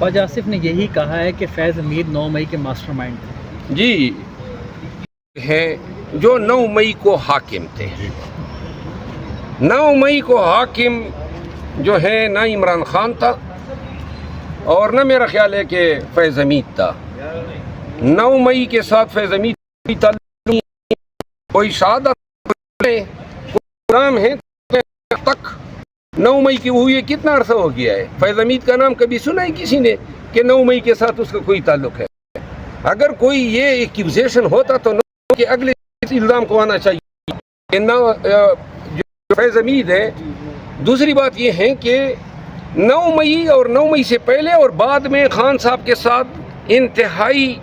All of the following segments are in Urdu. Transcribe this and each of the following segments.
خواجہ آصف نے یہی کہا ہے کہ فیض امیر 9 مئی کے ماسٹر مائنڈ تھے. جی ہیں جو 9 مئی کو حاکم تھے. 9 مئی کو حاکم جو ہے نہ عمران خان تھا اور نہ میرا خیال ہے کہ فیض حمید تھا. 9 مئی کے ساتھ فیض حمید کوئی تعلق نہیں، کوئی شہادت نام ہے تک 9 مئی کی ہوئی کتنا عرصہ ہو گیا ہے. فیض حمید کا نام کبھی سنا ہے کسی نے کہ 9 مئی کے ساتھ اس کا کوئی تعلق ہے؟ اگر کوئی یہ ایکوزیشن ہوتا تو 9 مئی کے اگلے الزام کو آنا چاہیے کہ جو فیض حمید ہے. دوسری بات یہ ہے کہ 9 مئی اور 9 مئی سے پہلے اور بعد میں خان صاحب کے ساتھ انتہائی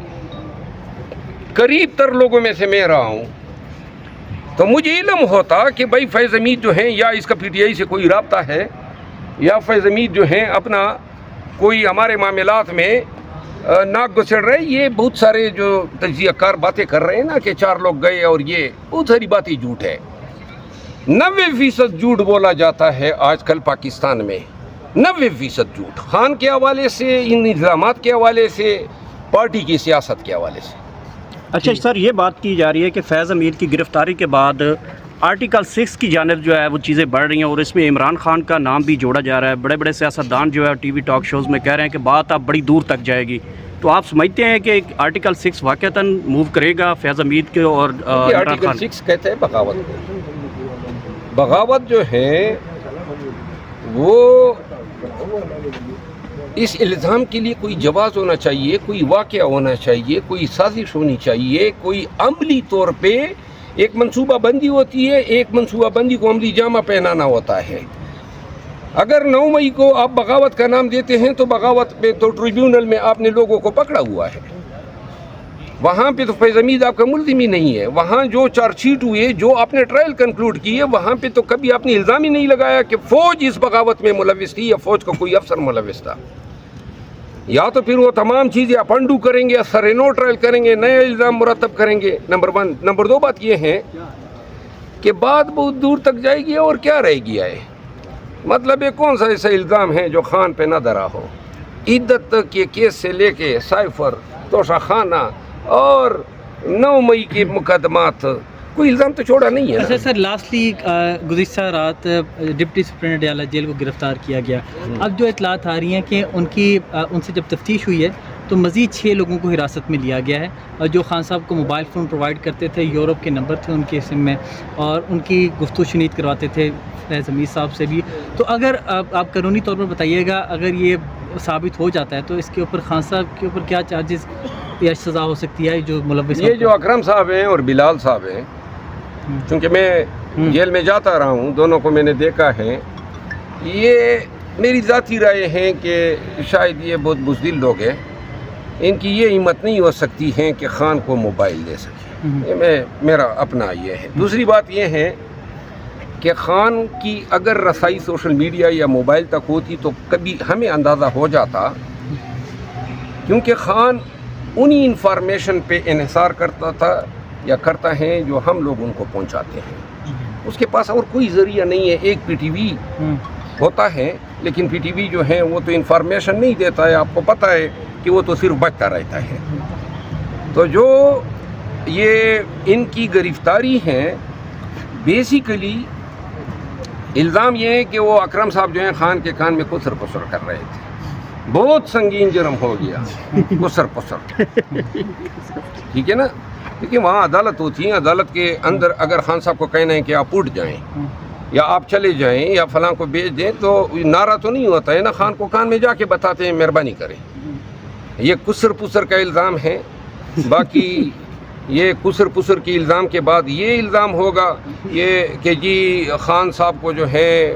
قریب تر لوگوں میں سے میں رہا ہوں، تو مجھے علم ہوتا کہ بھائی فیض حمید جو ہیں یا اس کا پی ٹی آئی سے کوئی رابطہ ہے یا فیض حمید جو ہیں اپنا کوئی ہمارے معاملات میں ناک گسڑ رہے. یہ بہت سارے جو تجزیہ کار باتیں کر رہے ہیں نا کہ 4 لوگ گئے اور یہ بہت ساری باتیں جھوٹ ہے. 90% جھوٹ بولا جاتا ہے آج کل پاکستان میں. 90% جھوٹ، خان کے حوالے سے، ان الزامات کے حوالے سے، پارٹی کی سیاست کے حوالے سے. اچھا سر، یہ بات کی جا رہی ہے کہ فیض امیر کی گرفتاری کے بعد آرٹیکل 6 کی جانب جو ہے وہ چیزیں بڑھ رہی ہیں اور اس میں عمران خان کا نام بھی جوڑا جا رہا ہے. بڑے بڑے سیاستدان جو ہے ٹی وی ٹاک شوز میں کہہ رہے ہیں کہ بات اب بڑی دور تک جائے گی. تو آپ سمجھتے ہیں کہ آرٹیکل 6 واقعتاً موو کرے گا فیض امیر کے اور آرٹیکل 6 کہتے ہیں بغاوت کو. بغاوت جو ہے وہ اس الزام کے لیے کوئی جواز ہونا چاہیے، کوئی واقعہ ہونا چاہیے، کوئی سازش ہونی چاہیے، کوئی عملی طور پہ ایک منصوبہ بندی ہوتی ہے. ایک منصوبہ بندی کو عملی جامہ پہنانا ہوتا ہے. اگر 9 مئی کو آپ بغاوت کا نام دیتے ہیں تو بغاوت پہ تو ٹریبیونل میں آپ نے لوگوں کو پکڑا ہوا ہے. وہاں پہ تو فیض حمید آپ کا ملزم ہی نہیں ہے. وہاں جو چارج شیٹ ہوئے، جو آپ نے ٹرائل کنکلوڈ کی ہے، وہاں پہ تو کبھی آپ نے الزام ہی نہیں لگایا کہ فوج اس بغاوت میں ملوث تھی یا فوج کا کوئی افسر ملوث تھا. یا تو پھر وہ تمام چیزیں آپ انڈو کریں گے، سر نو ٹرائل کریں گے، نئے الزام مرتب کریں گے. نمبر 1. نمبر 2 بات یہ ہے کہ بات بہت دور تک جائے گی اور کیا رہ گیا ہے. مطلب یہ کون سا ایسا الزام ہے جو خان پہ نہ دھرا ہو؟ عدت کے کیس سے لے کے سائفر، توشہ خانہ اور 9 مئی کے مقدمات، کوئی الزام تو چھوڑا نہیں ہے. اچھا سر، لاسٹلی گزشتہ رات ڈپٹی سپرنٹینڈنٹ ڈیالہ جیل کو گرفتار کیا گیا. اب جو اطلاعات آ رہی ہیں کہ ان سے جب تفتیش ہوئی ہے تو مزید 6 لوگوں کو حراست میں لیا گیا ہے، اور جو خان صاحب کو موبائل فون پرووائڈ کرتے تھے، یورپ کے نمبر تھے ان کے سم میں، اور ان کی گفتگو شنید کرواتے تھے فیض حمید صاحب سے بھی. تو اگر آپ قانونی طور پر بتائیے گا، اگر یہ ثابت ہو جاتا ہے تو اس کے اوپر خان صاحب کے اوپر کیا چارجز یا سزا ہو سکتی ہے جو ملوث؟ یہ جو اکرم صاحب ہیں اور بلال صاحب ہیں، چونکہ میں جیل میں جاتا رہا ہوں، دونوں کو میں نے دیکھا ہے. یہ میری ذاتی رائے ہے کہ شاید یہ بہت بزدل لوگ ہیں. ان کی یہ ہمت نہیں ہو سکتی ہے کہ خان کو موبائل دے سکے. یہ میرا اپنا یہ ہے. دوسری بات یہ ہے کہ خان کی اگر رسائی سوشل میڈیا یا موبائل تک ہوتی تو کبھی ہمیں اندازہ ہو جاتا، کیونکہ خان انہی انفارمیشن پہ انحصار کرتا تھا یا کرتا ہے جو ہم لوگ ان کو پہنچاتے ہیں. اس کے پاس اور کوئی ذریعہ نہیں ہے. ایک پی ٹی وی ہوتا ہے، لیکن پی ٹی وی جو ہے وہ تو انفارمیشن نہیں دیتا ہے. آپ کو پتہ ہے کہ وہ تو صرف بچتا رہتا ہے. تو جو یہ ان کی گرفتاری ہے، بیسیکلی الزام یہ ہے کہ وہ اکرم صاحب جو ہیں خان کے کان میں کسر پسر کر رہے تھے. بہت سنگین جرم ہو گیا، کسر پسر. ٹھیک ہے نا، کیونکہ وہاں عدالت ہوتی ہے. عدالت کے اندر اگر خان صاحب کو کہنا ہے کہ آپ اٹھ جائیں یا آپ چلے جائیں یا فلاں کو بھیج دیں تو نعرہ تو نہیں ہوتا ہے نا. خان کو کان میں جا کے بتاتے ہیں مہربانی کریں. یہ کسر پسر کا الزام ہے. باقی یہ کسر پسر کی الزام کے بعد یہ الزام ہوگا یہ کہ جی خان صاحب کو جو ہے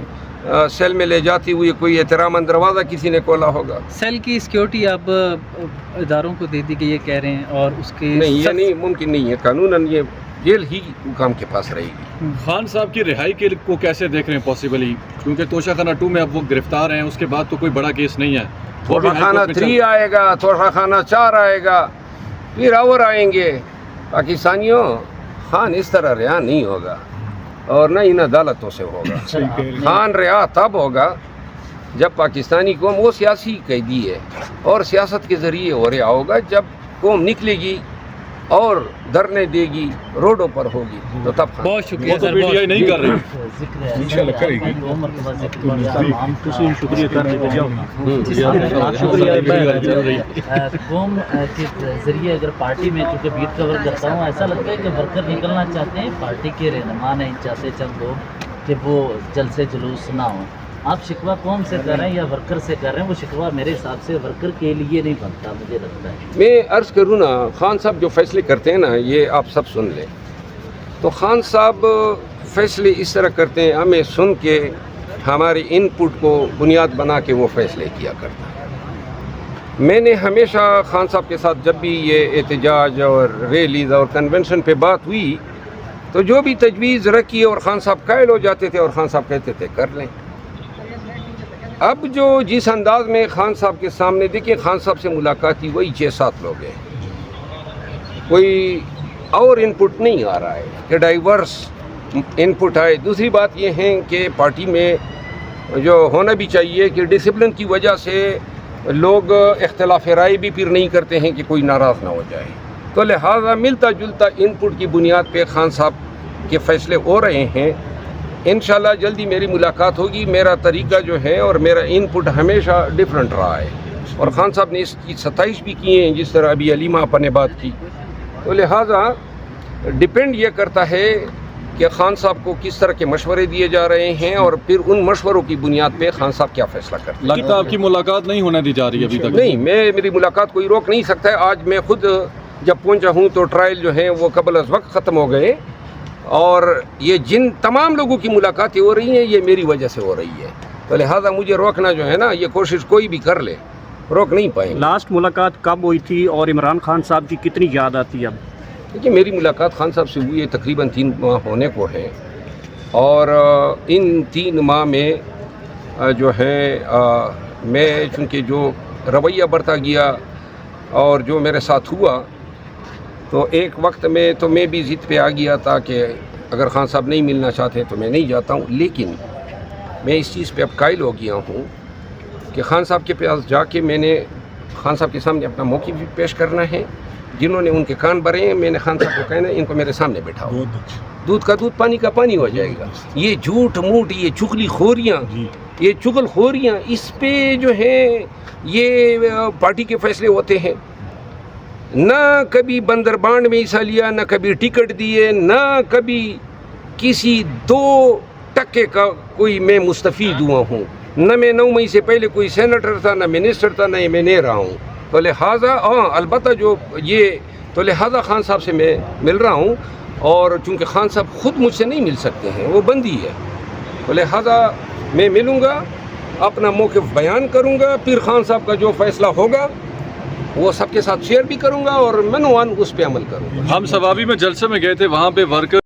سیل میں لے جاتی ہوئی کوئی احترام دروازہ کسی نے کھولا ہوگا. سیل کی سیکیورٹی اب اداروں کو دے دی گئی، یہ کہہ رہے ہیں، اور اس کے نہیں، یہ نہیں ممکن نہیں ہے. قانوناً یہ جیل ہی حکام کے پاس رہے گی. خان صاحب کی رہائی کے کو کیسے دیکھ رہے ہیں پاسبلی؟ کیونکہ توشہ خانہ 2 میں اب وہ گرفتار ہیں، اس کے بعد تو کوئی بڑا کیس نہیں ہے. توشہ خانہ 3 آئے گا، توشہ خانہ 4 آئے گا، پھر اور آئیں گے. پاکستانیوں، خان اس طرح رہا نہیں ہوگا اور نہ ان عدالتوں سے ہوگا. خان رہا تب ہوگا جب پاکستانی قوم وہ سیاسی قیدی ہے اور سیاست کے ذریعے ہو رہا ہوگا، جب قوم نکلے گی اور دھرنے دے گی، روڈوں پر ہوگی تو تب بہت شکریہ وہ تو سر، پی ٹی آئی نہیں کر رہی. انشاءاللہ کرے گی. قوم کے ذریعے اگر پارٹی میں چونکہ بیٹ کور کرتا ہوں، ایسا لگتا ہے کہ ورکر نکلنا چاہتے ہیں، پارٹی کے رہنما نہیں چاہتے چند لوگ کہ وہ جلسے جلوس نہ ہوں. آپ شکوہ قوم سے کر رہے ہیں یا ورکر سے کر رہے ہیں؟ وہ شکوہ میرے حساب سے ورکر کے لیے نہیں بنتا، مجھے لگتا ہے. میں عرض کروں نا، خان صاحب جو فیصلے کرتے ہیں نا، یہ آپ سب سن لیں. تو خان صاحب فیصلے اس طرح کرتے ہیں، ہمیں سن کے ہمارے ان پٹ کو بنیاد بنا کے وہ فیصلے کیا کرتا ہے. میں نے ہمیشہ خان صاحب کے ساتھ جب بھی یہ احتجاج اور ریلیز اور کنونشن پہ بات ہوئی تو جو بھی تجویز رکھی اور خان صاحب قائل ہو جاتے تھے اور خان صاحب کہتے تھے کر لیں. اب جو جس انداز میں خان صاحب کے سامنے دیکھیں، خان صاحب سے ملاقات ہی وہی 6-7 لوگ ہیں، کوئی اور ان پٹ نہیں آ رہا ہے کہ ڈائیورس ان پٹ آئے. دوسری بات یہ ہے کہ پارٹی میں جو ہونا بھی چاہیے کہ ڈسپلن کی وجہ سے لوگ اختلاف رائے بھی پھر نہیں کرتے ہیں کہ کوئی ناراض نہ ہو جائے. تو لہٰذا ملتا جلتا ان پٹ کی بنیاد پہ خان صاحب کے فیصلے ہو رہے ہیں. انشاءاللہ جلدی میری ملاقات ہوگی. میرا طریقہ جو ہے اور میرا ان پٹ ہمیشہ ڈیفرنٹ رہا ہے اور خان صاحب نے اس کی ستائش بھی کی ہیں، جس طرح ابھی علیمہ آپا نے بات کی. تو لہٰذا ڈپینڈ یہ کرتا ہے کہ خان صاحب کو کس طرح کے مشورے دیے جا رہے ہیں اور پھر ان مشوروں کی بنیاد پہ خان صاحب کیا فیصلہ کرتے ہیں. لگتا ہے آپ کی ملاقات نہیں ہونے دی جا رہی ابھی تک؟ نہیں، میری ملاقات کوئی روک نہیں سکتا ہے. آج میں خود جب پہنچا ہوں تو ٹرائل جو ہیں وہ قبل از وقت ختم ہو گئے، اور یہ جن تمام لوگوں کی ملاقاتیں ہو رہی ہیں یہ میری وجہ سے ہو رہی ہے. تو لہٰذا مجھے روکنا جو ہے نا، یہ کوشش کوئی بھی کر لے روک نہیں پائیں گے. لاسٹ ملاقات کب ہوئی تھی اور عمران خان صاحب کی کتنی یاد آتی ہے اب؟ دیکھیے، میری ملاقات خان صاحب سے ہوئی ہے تقریباً 3 ماہ ہونے کو ہے، اور ان 3 ماہ میں جو ہے میں چونکہ جو رویہ برتا گیا اور جو میرے ساتھ ہوا، تو ایک وقت میں تو میں بھی ضد پہ آ گیا تھا کہ اگر خان صاحب نہیں ملنا چاہتے تو میں نہیں جاتا ہوں. لیکن میں اس چیز پہ اب قائل ہو گیا ہوں کہ خان صاحب کے پاس جا کے میں نے خان صاحب کے سامنے اپنا موقف بھی پیش کرنا ہے. جنہوں نے ان کے کان بھرے ہیں، میں نے خان صاحب کو کہنا ہے ان کو میرے سامنے بٹھاؤ. دودھ کا دودھ، پانی کا پانی ہو جائے گا. یہ جھوٹ موٹ، یہ چغلی خوریاں، یہ چغل خوریاں، اس پہ جو ہے یہ پارٹی کے فیصلے ہوتے ہیں. نہ کبھی بندربانڈ میں حصہ لیا، نہ کبھی ٹکٹ دیے، نہ کبھی کسی 2 ٹکے کا کوئی میں مستفید ہوا ہوں. نہ میں 9 مئی سے پہلے کوئی سینیٹر تھا، نہ منسٹر تھا، نہ میں نہیں رہا ہوں. تو لہٰذا البتہ جو یہ تو لہٰذا خان صاحب سے میں مل رہا ہوں، اور چونکہ خان صاحب خود مجھ سے نہیں مل سکتے ہیں، وہ بندی ہے، تو لہٰذا میں ملوں گا، اپنا موقف بیان کروں گا، پھر خان صاحب کا جو فیصلہ ہوگا وہ سب کے ساتھ شیئر بھی کروں گا اور منوان اس پہ عمل کروں گا. ہم سوابی میں جلسے میں گئے تھے، وہاں پہ ورکر